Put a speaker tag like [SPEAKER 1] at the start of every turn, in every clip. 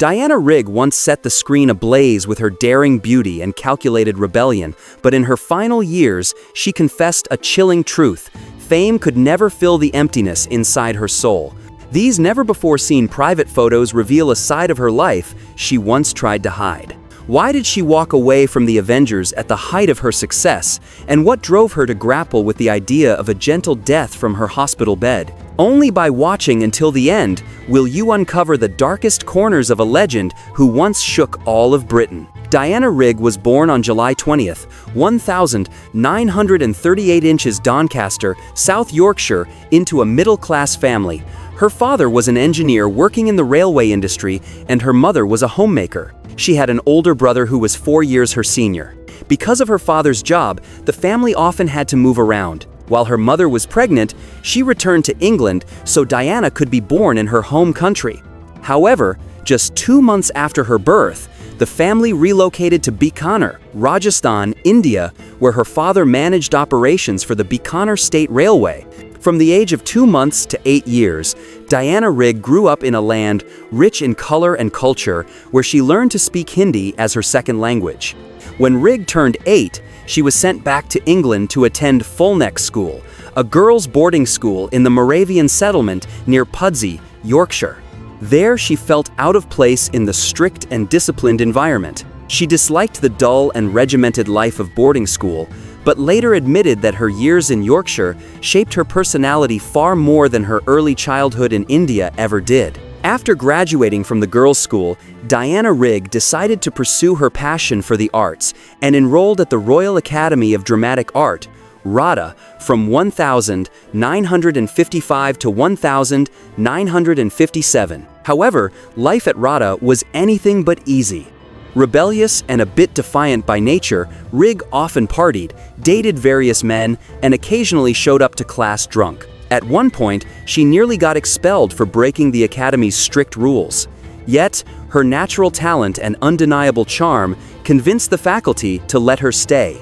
[SPEAKER 1] Diana Rigg once set the screen ablaze with her daring beauty and calculated rebellion, but in her final years, she confessed a chilling truth: fame could never fill the emptiness inside her soul. These never-before-seen private photos reveal a side of her life she once tried to hide. Why did she walk away from the Avengers at the height of her success, and what drove her to grapple with the idea of a gentle death from her hospital bed? Only by watching until the end will you uncover the darkest corners of a legend who once shook all of Britain. Diana Rigg was born on July 20th, 1938 inches Doncaster, South Yorkshire, into a middle-class family. Her father was an engineer working in the railway industry, and her mother was a homemaker. She had an older brother who was 4 years her senior. Because of her father's job, the family often had to move around. While her mother was pregnant, she returned to England so Diana could be born in her home country. However, just 2 months after her birth, the family relocated to Bikaner, Rajasthan, India, where her father managed operations for the Bikaner State Railway. From the age of 2 months to 8 years, Diana Rigg grew up in a land rich in color and culture, where she learned to speak Hindi as her second language. When Rigg turned 8, she was sent back to England to attend Fulneck School, a girls' boarding school in the Moravian settlement near Pudsey, Yorkshire. There she felt out of place in the strict and disciplined environment. She disliked the dull and regimented life of boarding school, but later admitted that her years in Yorkshire shaped her personality far more than her early childhood in India ever did. After graduating from the girls' school, Diana Rigg decided to pursue her passion for the arts and enrolled at the Royal Academy of Dramatic Art, RADA, from 1955 to 1957. However, life at RADA was anything but easy. Rebellious and a bit defiant by nature, Rigg often partied, dated various men, and occasionally showed up to class drunk. At one point, she nearly got expelled for breaking the Academy's strict rules. Yet, her natural talent and undeniable charm convinced the faculty to let her stay.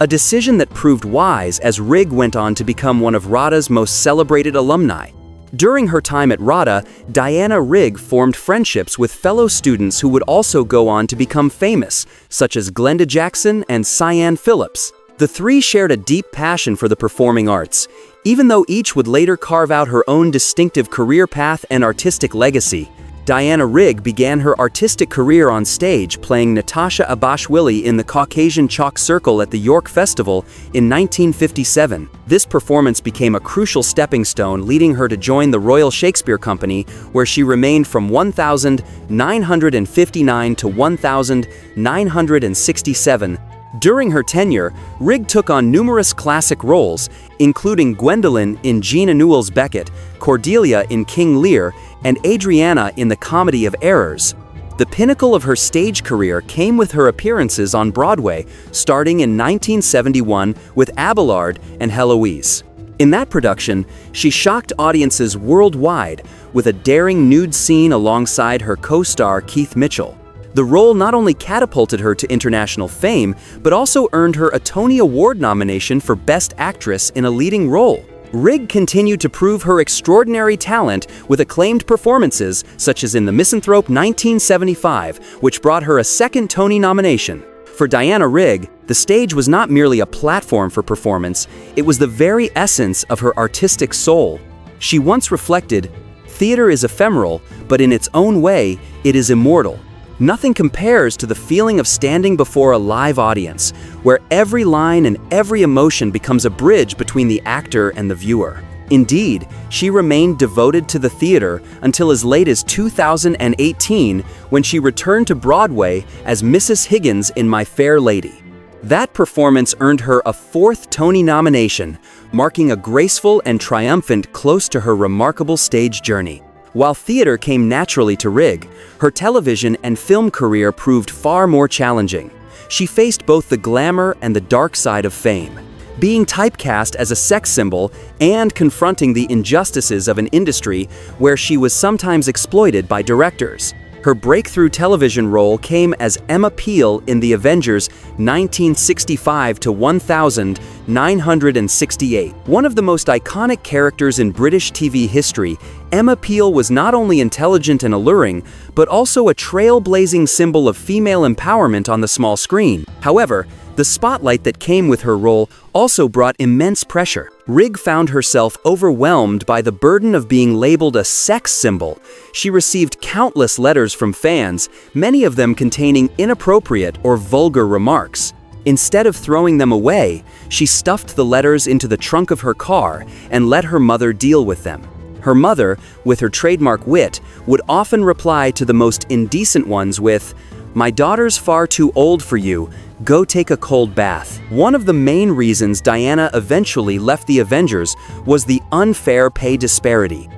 [SPEAKER 1] A decision that proved wise as Rigg went on to become one of RADA's most celebrated alumni. During her time at RADA, Diana Rigg formed friendships with fellow students who would also go on to become famous, such as Glenda Jackson and Cyan Phillips. The three shared a deep passion for the performing arts, even though each would later carve out her own distinctive career path and artistic legacy. Diana Rigg began her artistic career on stage playing Natasha Abashwili in the Caucasian Chalk Circle at the York Festival in 1957. This performance became a crucial stepping stone, leading her to join the Royal Shakespeare Company, where she remained from 1959 to 1967. During her tenure, Rigg took on numerous classic roles, including Gwendolen in Jean Anouilh's Becket, Cordelia in King Lear, and Adriana in The Comedy of Errors. The pinnacle of her stage career came with her appearances on Broadway, starting in 1971 with Abelard and Heloise. In that production, she shocked audiences worldwide with a daring nude scene alongside her co-star Keith Mitchell. The role not only catapulted her to international fame, but also earned her a Tony Award nomination for Best Actress in a Leading Role. Rigg continued to prove her extraordinary talent with acclaimed performances such as in The Misanthrope 1975, which brought her a second Tony nomination. For Diana Rigg, the stage was not merely a platform for performance, it was the very essence of her artistic soul. She once reflected, "Theater is ephemeral, but in its own way, it is immortal." Nothing compares to the feeling of standing before a live audience, where every line and every emotion becomes a bridge between the actor and the viewer. Indeed, she remained devoted to the theater until as late as 2018, when she returned to Broadway as Mrs. Higgins in My Fair Lady. That performance earned her a 4th Tony nomination, marking a graceful and triumphant close to her remarkable stage journey. While theater came naturally to Rigg, her television and film career proved far more challenging. She faced both the glamour and the dark side of fame. Being typecast as a sex symbol and confronting the injustices of an industry where she was sometimes exploited by directors. Her breakthrough television role came as Emma Peel in the Avengers 1965 to 1968. One of the most iconic characters in British TV history, Emma Peel was not only intelligent and alluring, but also a trailblazing symbol of female empowerment on the small screen. However, the spotlight that came with her role also brought immense pressure. Rigg found herself overwhelmed by the burden of being labeled a sex symbol. She received countless letters from fans, many of them containing inappropriate or vulgar remarks. Instead of throwing them away, she stuffed the letters into the trunk of her car and let her mother deal with them. Her mother, with her trademark wit, would often reply to the most indecent ones with, "My daughter's far too old for you. Go take a cold bath." One of the main reasons Diana eventually left the Avengers was the unfair pay disparity.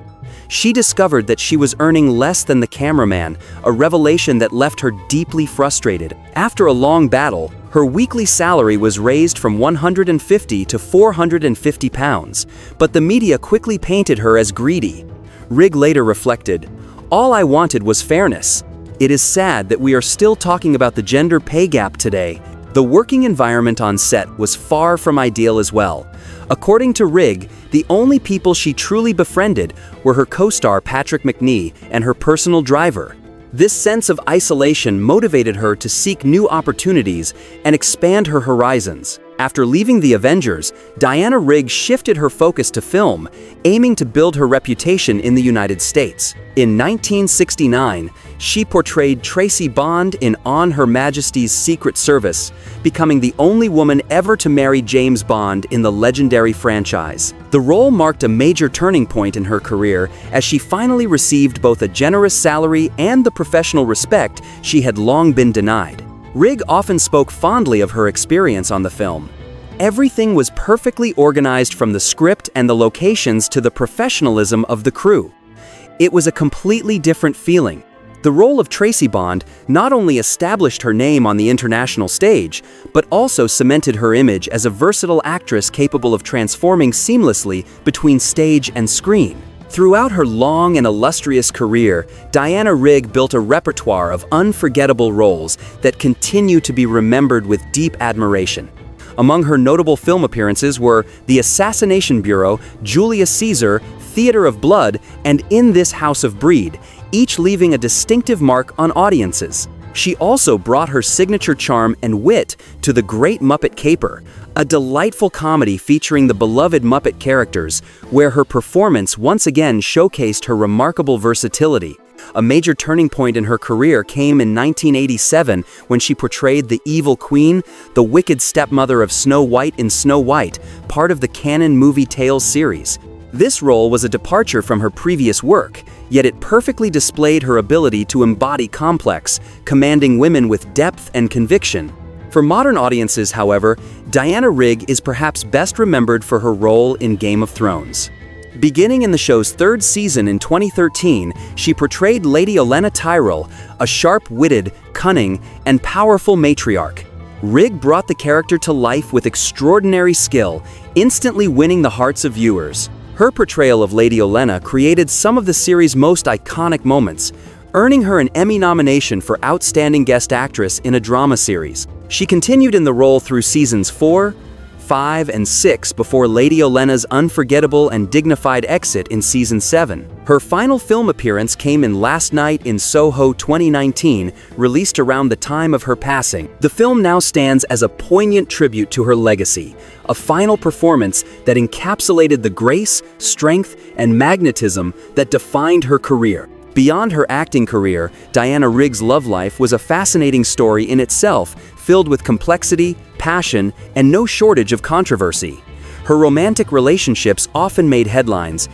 [SPEAKER 1] She discovered that she was earning less than the cameraman, a revelation that left her deeply frustrated. After a long battle, her weekly salary was raised from £150 to £450, but the media quickly painted her as greedy. Rigg later reflected, "All I wanted was fairness. It is sad that we are still talking about the gender pay gap today." The working environment on set was far from ideal as well. According to Rigg, the only people she truly befriended were her co-star Patrick Macnee and her personal driver. This sense of isolation motivated her to seek new opportunities and expand her horizons. After leaving the Avengers, Diana Rigg shifted her focus to film, aiming to build her reputation in the United States. In 1969, she portrayed Tracy Bond in On Her Majesty's Secret Service, becoming the only woman ever to marry James Bond in the legendary franchise. The role marked a major turning point in her career as she finally received both a generous salary and the professional respect she had long been denied. Rigg often spoke fondly of her experience on the film. Everything was perfectly organized, from the script and the locations to the professionalism of the crew. It was a completely different feeling. The role of Tracy Bond not only established her name on the international stage, but also cemented her image as a versatile actress capable of transforming seamlessly between stage and screen. Throughout her long and illustrious career, Diana Rigg built a repertoire of unforgettable roles that continue to be remembered with deep admiration. Among her notable film appearances were The Assassination Bureau, Julius Caesar, Theater of Blood, and In This House of Breed, each leaving a distinctive mark on audiences. She also brought her signature charm and wit to The Great Muppet Caper, a delightful comedy featuring the beloved Muppet characters, where her performance once again showcased her remarkable versatility. A major turning point in her career came in 1987 when she portrayed the evil queen, the wicked stepmother of Snow White in Snow White, part of the canon movie Tales series. This role was a departure from her previous work, yet it perfectly displayed her ability to embody complex, commanding women with depth and conviction. For modern audiences, however, Diana Rigg is perhaps best remembered for her role in Game of Thrones. Beginning in the show's third season in 2013, she portrayed Lady Olenna Tyrell, a sharp-witted, cunning, and powerful matriarch. Rigg brought the character to life with extraordinary skill, instantly winning the hearts of viewers. Her portrayal of Lady Olenna created some of the series' most iconic moments, earning her an Emmy nomination for Outstanding Guest Actress in a Drama Series. She continued in the role through seasons 4, 5, and 6 before Lady Olenna's unforgettable and dignified exit in season 7. Her final film appearance came in Last Night in Soho 2019, released around the time of her passing. The film now stands as a poignant tribute to her legacy, a final performance that encapsulated the grace, strength, and magnetism that defined her career. Beyond her acting career, Diana Rigg's love life was a fascinating story in itself, filled with complexity, passion, and no shortage of controversy. Her romantic relationships often made headlines,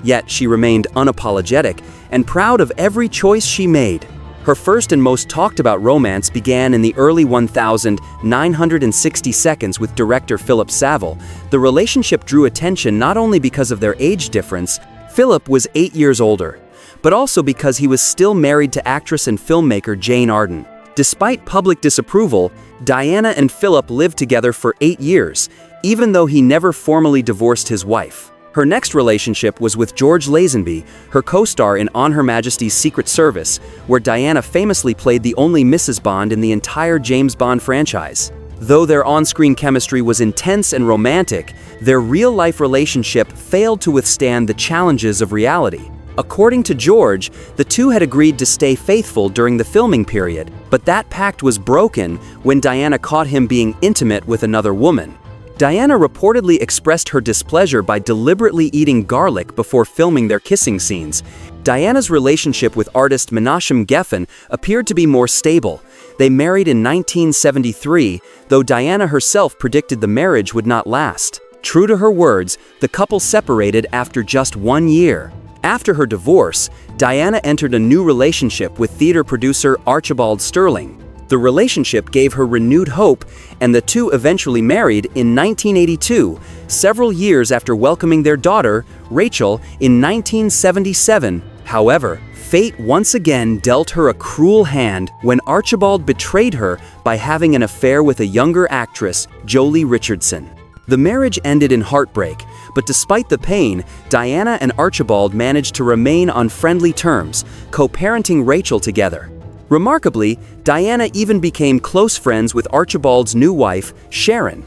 [SPEAKER 1] yet she remained unapologetic and proud of every choice she made. Her first and most talked about romance began in the early 1960 seconds with director Philip Saville. The relationship drew attention not only because of their age difference — Philip was 8 years older — but also because he was still married to actress and filmmaker Jane Arden. Despite public disapproval, Diana and Philip lived together for 8 years, even though he never formally divorced his wife. Her next relationship was with George Lazenby, her co-star in On Her Majesty's Secret Service, where Diana famously played the only Mrs. Bond in the entire James Bond franchise. Though their on-screen chemistry was intense and romantic, their real-life relationship failed to withstand the challenges of reality. According to George, the two had agreed to stay faithful during the filming period, but that pact was broken when Diana caught him being intimate with another woman. Diana reportedly expressed her displeasure by deliberately eating garlic before filming their kissing scenes. Diana's relationship with artist Menachem Geffen appeared to be more stable. They married in 1973, though Diana herself predicted the marriage would not last. True to her words, the couple separated after just 1 year. After her divorce, Diana entered a new relationship with theater producer Archibald Sterling. The relationship gave her renewed hope, and the two eventually married in 1982, several years after welcoming their daughter, Rachel, in 1977. However, fate once again dealt her a cruel hand when Archibald betrayed her by having an affair with a younger actress, Jolie Richardson. The marriage ended in heartbreak, but despite the pain, Diana and Archibald managed to remain on friendly terms, co-parenting Rachel together. Remarkably, Diana even became close friends with Archibald's new wife, Sharon.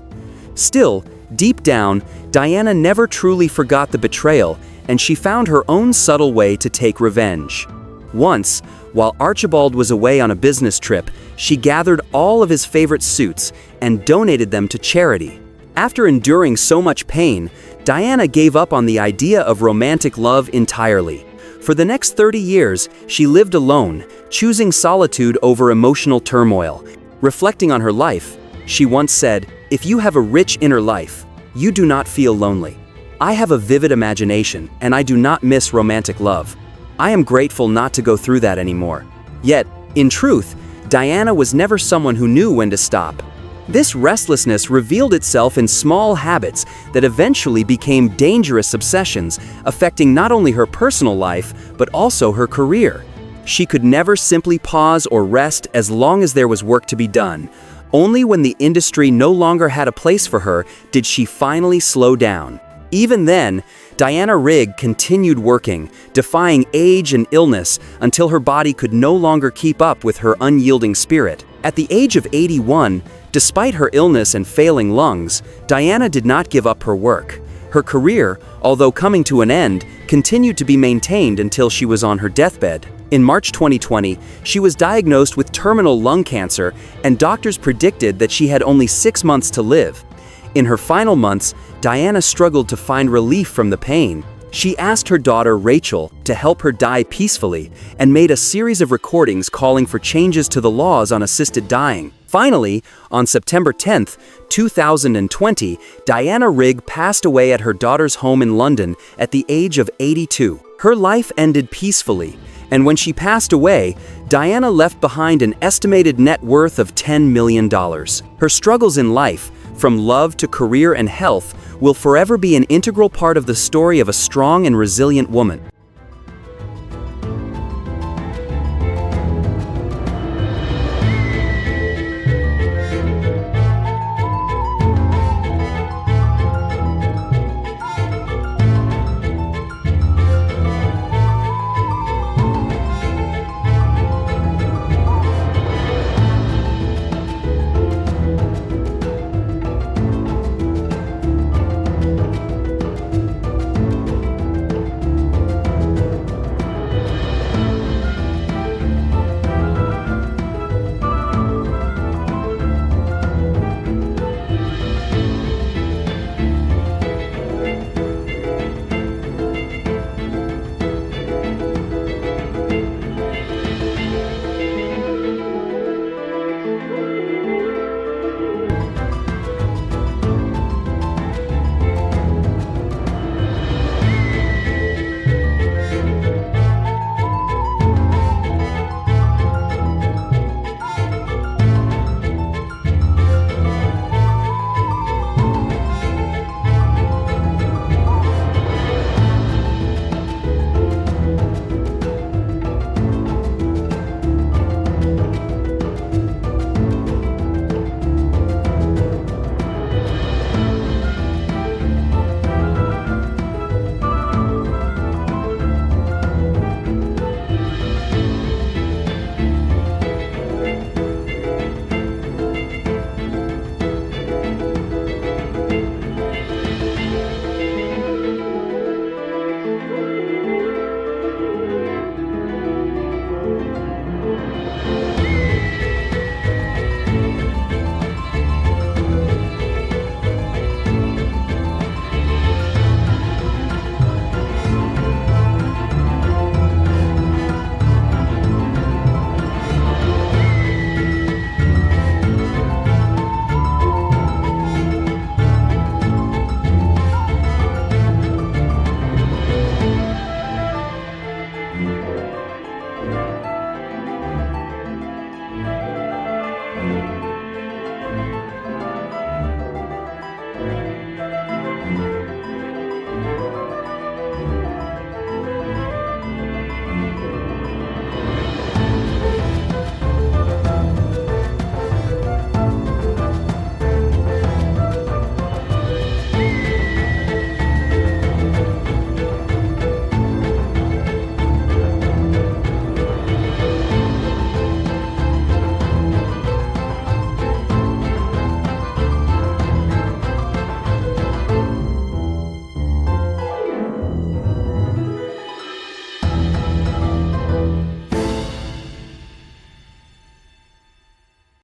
[SPEAKER 1] Still, deep down, Diana never truly forgot the betrayal, and she found her own subtle way to take revenge. Once, while Archibald was away on a business trip, she gathered all of his favorite suits and donated them to charity. After enduring so much pain, Diana gave up on the idea of romantic love entirely. For the next 30 years, she lived alone, choosing solitude over emotional turmoil. Reflecting on her life, she once said, "If you have a rich inner life, you do not feel lonely. I have a vivid imagination, and I do not miss romantic love. I am grateful not to go through that anymore." Yet, in truth, Diana was never someone who knew when to stop. This restlessness revealed itself in small habits that eventually became dangerous obsessions, affecting not only her personal life, but also her career. She could never simply pause or rest as long as there was work to be done. Only when the industry no longer had a place for her did she finally slow down. Even then, Diana Rigg continued working, defying age and illness until her body could no longer keep up with her unyielding spirit. At the age of 81, despite her illness and failing lungs, Diana did not give up her work. Her career, although coming to an end, continued to be maintained until she was on her deathbed. In March 2020, she was diagnosed with terminal lung cancer, and doctors predicted that she had only 6 months to live. In her final months, Diana struggled to find relief from the pain. She asked her daughter Rachel to help her die peacefully and made a series of recordings calling for changes to the laws on assisted dying. Finally, on September 10, 2020, Diana Rigg passed away at her daughter's home in London at the age of 82. Her life ended peacefully, and when she passed away, Diana left behind an estimated net worth of $10 million. Her struggles in life, from love to career and health, will forever be an integral part of the story of a strong and resilient woman.